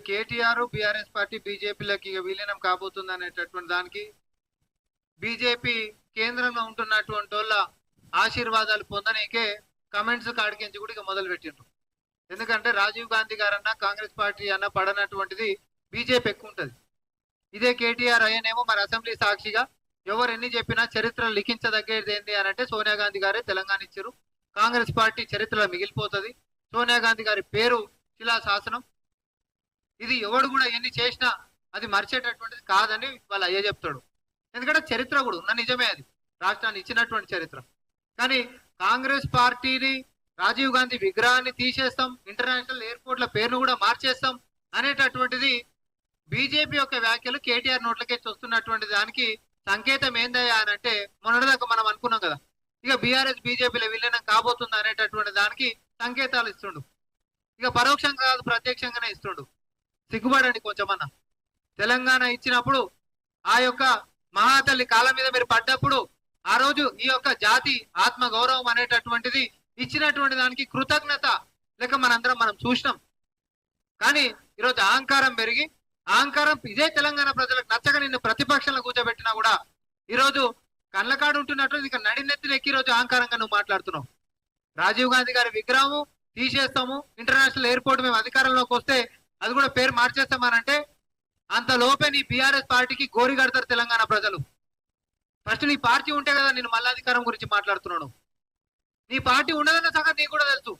KTR BRS party బీజేపీలకి విలీనం కాబోతుంది అనేటటువంటి దానికి బీజేపీ కేంద్రంలో ఉంటున్నటువంటి వాళ్ళ ఆశీర్వాదాలు పొందనీకే కమెంట్స్ కాడికించి కూడా ఇక మొదలు పెట్టిండ్రు. ఎందుకంటే రాజీవ్ గాంధీ గారన్నా కాంగ్రెస్ పార్టీ అన్న పడనటువంటిది బీజేపీ ఎక్కువ ఉంటుంది. ఇదే కేటీఆర్ అయ్యనేమో మరి అసెంబ్లీ సాక్షిగా ఎవరు ఎన్ని చెప్పినా చరిత్ర లిఖించదగ్గేది ఏంటి అని అంటే సోనియా గాంధీ గారే తెలంగాణ ఇచ్చారు. కాంగ్రెస్ పార్టీ చరిత్రలో మిగిలిపోతుంది. సోనియా గాంధీ గారి పేరు శిలాశాసనం. ఇది ఎవడు కూడా ఎన్ని చేసినా అది మర్చేటటువంటిది కాదని వాళ్ళ అయ్యే చెప్తాడు. ఎందుకంటే చరిత్ర కూడా ఉన్న నిజమే, అది రాష్ట్రాన్ని ఇచ్చినటువంటి చరిత్ర. కానీ కాంగ్రెస్ పార్టీని రాజీవ్ గాంధీ విగ్రహాన్ని తీసేస్తాం, ఇంటర్నేషనల్ ఎయిర్పోర్ట్ల పేరును కూడా మార్చేస్తాం అనేటటువంటిది బీజేపీ యొక్క వ్యాఖ్యలు కేటీఆర్ నోట్లకే వస్తున్నటువంటి దానికి సంకేతం ఏందయ్యా అని అంటే మొన్నటిదాకా మనం అనుకున్నాం కదా, ఇక బీఆర్ఎస్ బీజేపీలో విలీనం కాబోతుంది అనేటటువంటి దానికి సంకేతాలు ఇస్తుండు. ఇక పరోక్షంగా కాదు ప్రత్యక్షంగానే ఇస్తుండు. సిగ్గుపడండి కొంచెమన్నా. తెలంగాణ ఇచ్చినప్పుడు ఆ యొక్క మహాతల్లి కాళ్ళ మీద మీరు పడ్డప్పుడు ఆ రోజు ఈ యొక్క జాతి ఆత్మ గౌరవం అనేటటువంటిది ఇచ్చినటువంటి దానికి కృతజ్ఞత లెక్క మనందరం మనం చూసినాం. కానీ ఈరోజు అహంకారం పెరిగి అహంకారం ఇదే తెలంగాణ ప్రజలకు నచ్చక నిన్ను ప్రతిపక్షంలో కూర్చోబెట్టినా కూడా ఈరోజు కళ్ళకాడు ఉంటున్నట్టు ఇక నడినెత్తిన ఎక్కి ఈరోజు అహంకారంగా నువ్వు మాట్లాడుతున్నావు. రాజీవ్ గాంధీ గారి విగ్రహం తీసేస్తాము, ఇంటర్నేషనల్ ఎయిర్పోర్ట్ మేము అధికారంలోకి వస్తే అది కూడా పేరు మార్చేస్తామనంటే అంత లోపే నీ బీఆర్ఎస్ పార్టీకి గోరి కడతారు తెలంగాణ ప్రజలు. ఫస్ట్ నీ పార్టీ ఉంటే కదా నేను మళ్ళీ అధికారం గురించి మాట్లాడుతున్నాను. నీ పార్టీ ఉండదన్న సంగతి నీకు కూడా తెలుసు.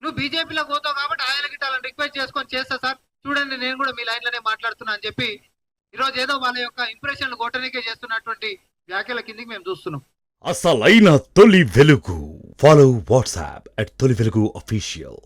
నువ్వు బీజేపీలో పోతావు కాబట్టి ఆయన గిట్టాలని రిక్వెస్ట్ చేసుకొని చేస్తా సార్ చూడండి నేను కూడా మీ లైన్లోనే మాట్లాడుతున్నా అని చెప్పి ఈరోజు ఏదో వాళ్ళ యొక్క ఇంప్రెషన్ గొట్టనికే చేస్తున్నటువంటి వ్యాఖ్యల కిందికి మేము చూస్తున్నాం. అసలైన తొలి వెలుగు. ఫాలో వాట్సాప్ @తొలి వెలుగు అఫీషియల్.